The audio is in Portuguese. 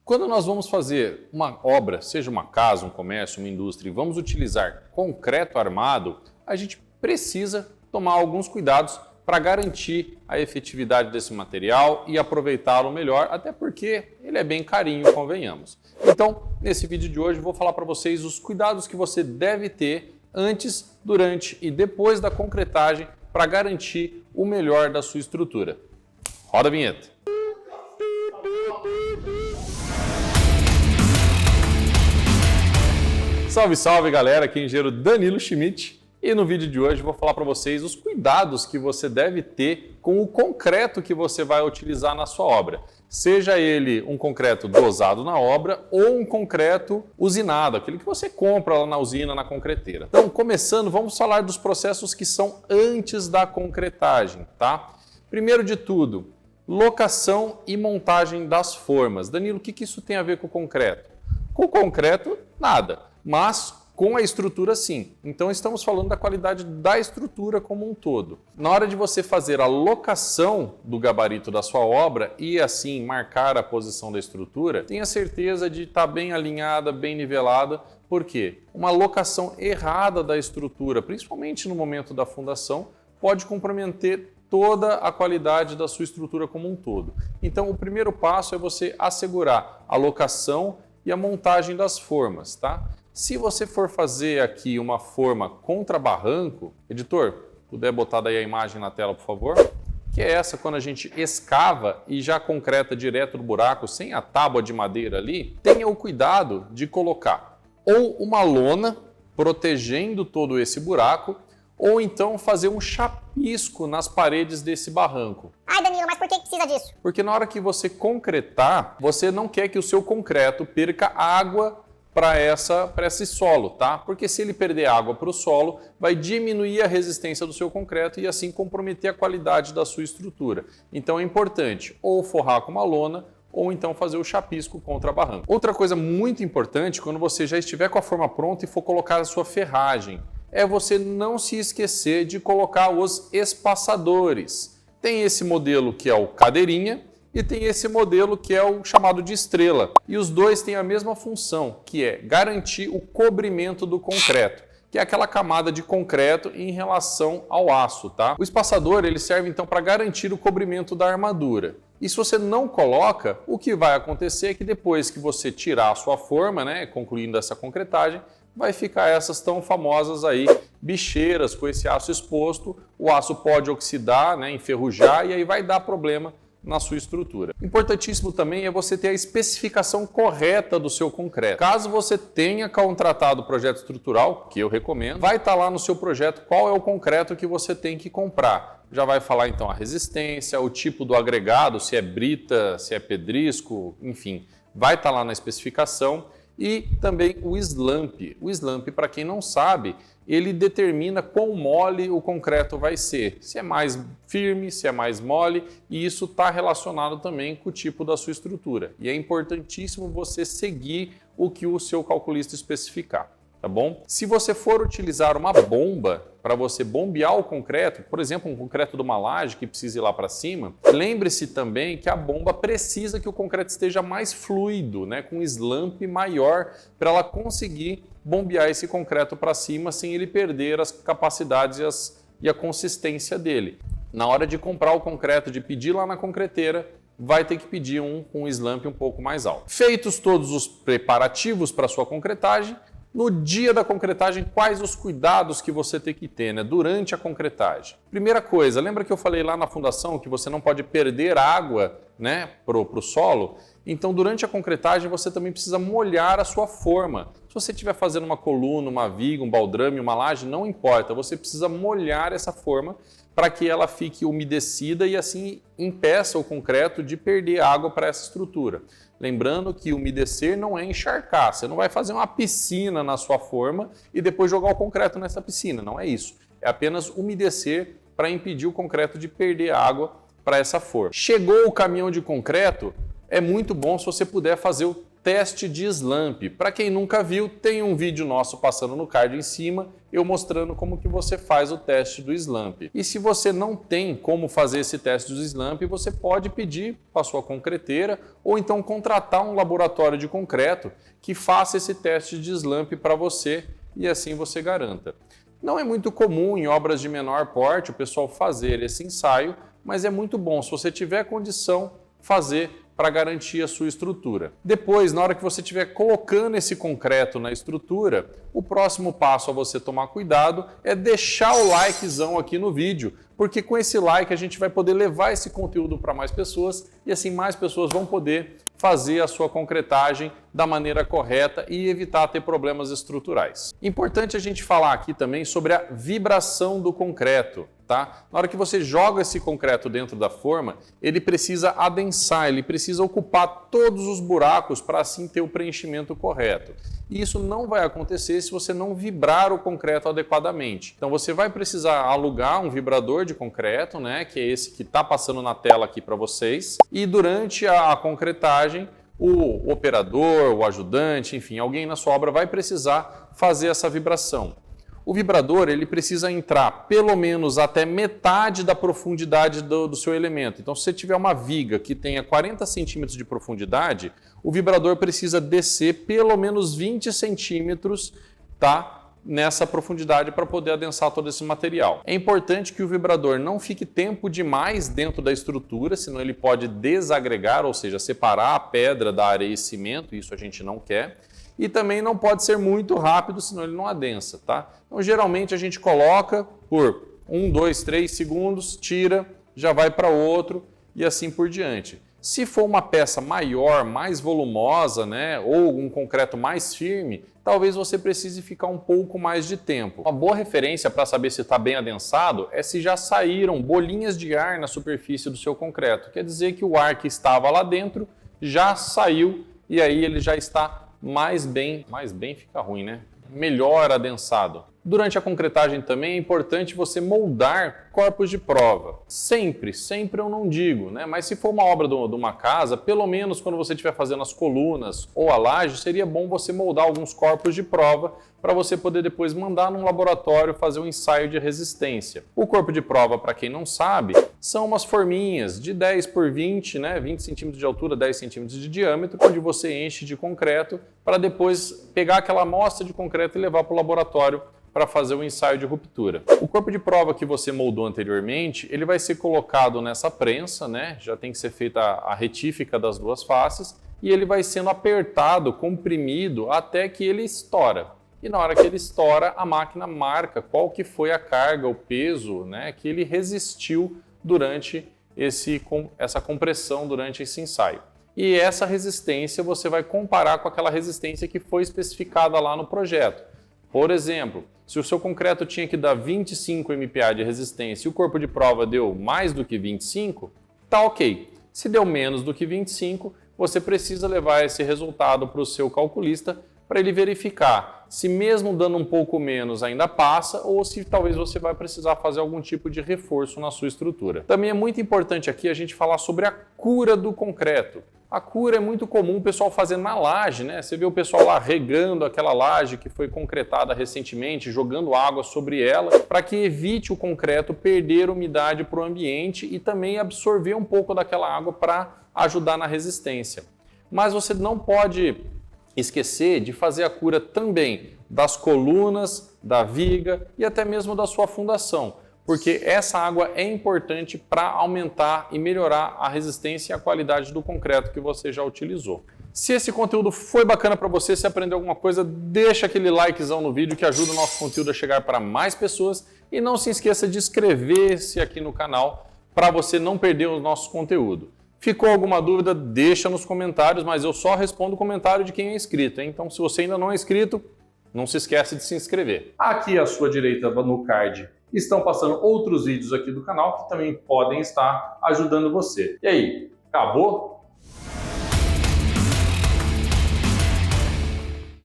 Quando nós vamos fazer uma obra, seja uma casa, um comércio, uma indústria, e vamos utilizar concreto armado, a gente precisa tomar alguns cuidados para garantir a efetividade desse material e aproveitá-lo melhor, até porque ele é bem carinho, convenhamos. Então, nesse vídeo de hoje, eu vou falar para vocês os cuidados que você deve ter antes, durante e depois da concretagem para garantir o melhor da sua estrutura. Roda a vinheta! Salve, salve galera, aqui é o engenheiro Danilo Schmidt e no vídeo de hoje eu vou falar para vocês os cuidados que você deve ter com o concreto que você vai utilizar na sua obra. Seja ele um concreto dosado na obra ou um concreto usinado, aquele que você compra lá na usina, na concreteira. Então, começando, vamos falar dos processos que são antes da concretagem, tá? Primeiro de tudo, locação e montagem das formas. Danilo, o que isso tem a ver com o concreto? Com o concreto, nada. Mas com a estrutura sim. Então estamos falando da qualidade da estrutura como um todo. Na hora de você fazer a locação do gabarito da sua obra e assim marcar a posição da estrutura, tenha certeza de estar bem alinhada, bem nivelada. Por quê? Uma locação errada da estrutura, principalmente no momento da fundação, pode comprometer toda a qualidade da sua estrutura como um todo. Então o primeiro passo é você assegurar a locação e a montagem das formas, tá? Se você for fazer aqui uma forma contra barranco, editor, puder botar daí a imagem na tela, por favor, que é essa quando a gente escava e já concreta direto no buraco, sem a tábua de madeira ali, tenha o cuidado de colocar ou uma lona protegendo todo esse buraco, ou então fazer um chapisco nas paredes desse barranco. Ai, Danilo, mas por que precisa disso? Porque na hora que você concretar, você não quer que o seu concreto perca água para esse solo, tá? Porque se ele perder água para o solo, vai diminuir a resistência do seu concreto e assim comprometer a qualidade da sua estrutura. Então é importante ou forrar com uma lona ou então fazer o chapisco contra barranco. Outra coisa muito importante, quando você já estiver com a forma pronta e for colocar a sua ferragem, é você não se esquecer de colocar os espaçadores. Tem esse modelo que é o cadeirinha, e tem esse modelo que é o chamado de estrela. E os dois têm a mesma função, que é garantir o cobrimento do concreto, que é aquela camada de concreto em relação ao aço, tá? O espaçador, ele serve então para garantir o cobrimento da armadura. E se você não coloca, o que vai acontecer é que depois que você tirar a sua forma, né, concluindo essa concretagem, vai ficar essas tão famosas aí bicheiras com esse aço exposto. O aço pode oxidar, né, enferrujar e aí vai dar problema na sua estrutura. Importantíssimo também é você ter a especificação correta do seu concreto. Caso você tenha contratado o projeto estrutural, que eu recomendo, vai estar lá no seu projeto qual é o concreto que você tem que comprar. Já vai falar então a resistência, o tipo do agregado, se é brita, se é pedrisco, enfim, vai estar lá na especificação. E também o slump. O slump, para quem não sabe, ele determina quão mole o concreto vai ser. Se é mais firme, se é mais mole, e isso está relacionado também com o tipo da sua estrutura. E é importantíssimo você seguir o que o seu calculista especificar, tá bom? Se você for utilizar uma bomba para você bombear o concreto, por exemplo, um concreto de uma laje que precisa ir lá para cima, lembre-se também que a bomba precisa que o concreto esteja mais fluido, né, com um slump maior, para ela conseguir bombear esse concreto para cima sem ele perder as capacidades e a consistência dele. Na hora de comprar o concreto, de pedir lá na concreteira, vai ter que pedir um com um slump um pouco mais alto. Feitos todos os preparativos para a sua concretagem, no dia da concretagem, quais os cuidados que você tem que ter, né, durante a concretagem? Primeira coisa, lembra que eu falei lá na fundação que você não pode perder água, né, pro solo? Então, durante a concretagem, você também precisa molhar a sua forma. Se você estiver fazendo uma coluna, uma viga, um baldrame, uma laje, não importa, você precisa molhar essa forma para que ela fique umedecida e assim impeça o concreto de perder água para essa estrutura. Lembrando que umedecer não é encharcar, você não vai fazer uma piscina na sua forma e depois jogar o concreto nessa piscina, não é isso. É apenas umedecer para impedir o concreto de perder água para essa forma. Chegou o caminhão de concreto, é muito bom se você puder fazer o teste de slump. Para quem nunca viu, tem um vídeo nosso passando no card em cima, eu mostrando como que você faz o teste do slump. E se você não tem como fazer esse teste do slump, você pode pedir para a sua concreteira ou então contratar um laboratório de concreto que faça esse teste de slump para você e assim você garanta. Não é muito comum em obras de menor porte o pessoal fazer esse ensaio, mas é muito bom, se você tiver condição, fazer para garantir a sua estrutura. Depois, na hora que você estiver colocando esse concreto na estrutura, o próximo passo a você tomar cuidado é deixar o likezão aqui no vídeo, porque com esse like a gente vai poder levar esse conteúdo para mais pessoas e assim mais pessoas vão poder fazer a sua concretagem da maneira correta e evitar ter problemas estruturais. Importante a gente falar aqui também sobre a vibração do concreto, tá? Na hora que você joga esse concreto dentro da forma, ele precisa adensar, ele precisa ocupar todos os buracos para assim ter o preenchimento correto. E isso não vai acontecer se você não vibrar o concreto adequadamente. Então você vai precisar alugar um vibrador de concreto, né, que é esse que está passando na tela aqui para vocês, e durante a concretagem o operador, o ajudante, enfim, alguém na sua obra vai precisar fazer essa vibração. O vibrador ele precisa entrar pelo menos até metade da profundidade do seu elemento. Então, se você tiver uma viga que tenha 40 centímetros de profundidade, o vibrador precisa descer pelo menos 20 centímetros, tá? Nessa profundidade para poder adensar todo esse material. É importante que o vibrador não fique tempo demais dentro da estrutura, senão ele pode desagregar, ou seja, separar a pedra da areia e cimento, isso a gente não quer. E também não pode ser muito rápido, senão ele não adensa, tá? Então, geralmente a gente coloca por 1, 2, 3 segundos, tira, já vai para outro e assim por diante. Se for uma peça maior, mais volumosa, né, ou um concreto mais firme, talvez você precise ficar um pouco mais de tempo. Uma boa referência para saber se está bem adensado é se já saíram bolinhas de ar na superfície do seu concreto. Quer dizer que o ar que estava lá dentro já saiu e aí ele já está mais bem fica ruim, né? Melhor adensado. Durante a concretagem também é importante você moldar corpos de prova. Sempre eu não digo, né? Mas se for uma obra de uma casa, pelo menos quando você estiver fazendo as colunas ou a laje, seria bom você moldar alguns corpos de prova para você poder depois mandar num laboratório fazer um ensaio de resistência. O corpo de prova, para quem não sabe, são umas forminhas de 10 por 20, né? 20 centímetros de altura, 10 centímetros de diâmetro, onde você enche de concreto para depois pegar aquela amostra de concreto e levar para o laboratório para fazer o ensaio de ruptura. O corpo de prova que você moldou anteriormente, ele vai ser colocado nessa prensa, né? Já tem que ser feita a retífica das duas faces e ele vai sendo apertado, comprimido até que ele estoura. E na hora que ele estoura, a máquina marca qual que foi a carga, o peso, né, que ele resistiu durante essa compressão durante esse ensaio. E essa resistência você vai comparar com aquela resistência que foi especificada lá no projeto. Por exemplo, se o seu concreto tinha que dar 25 MPa de resistência e o corpo de prova deu mais do que 25, tá ok. Se deu menos do que 25, você precisa levar esse resultado para o seu calculista para ele verificar se mesmo dando um pouco menos ainda passa ou se talvez você vai precisar fazer algum tipo de reforço na sua estrutura. Também é muito importante aqui a gente falar sobre a cura do concreto. A cura é muito comum o pessoal fazer na laje, né? Você vê o pessoal lá regando aquela laje que foi concretada recentemente, jogando água sobre ela, para que evite o concreto perder umidade para o ambiente e também absorver um pouco daquela água para ajudar na resistência. Mas você não pode esquecer de fazer a cura também das colunas, da viga e até mesmo da sua fundação, porque essa água é importante para aumentar e melhorar a resistência e a qualidade do concreto que você já utilizou. Se esse conteúdo foi bacana para você, se aprendeu alguma coisa, deixa aquele likezão no vídeo que ajuda o nosso conteúdo a chegar para mais pessoas e não se esqueça de inscrever-se aqui no canal para você não perder o nosso conteúdo. Ficou alguma dúvida? Deixa nos comentários, mas eu só respondo o comentário de quem é inscrito, hein? Então, se você ainda não é inscrito, não se esquece de se inscrever. Aqui à sua direita, no card, estão passando outros vídeos aqui do canal que também podem estar ajudando você. E aí, acabou?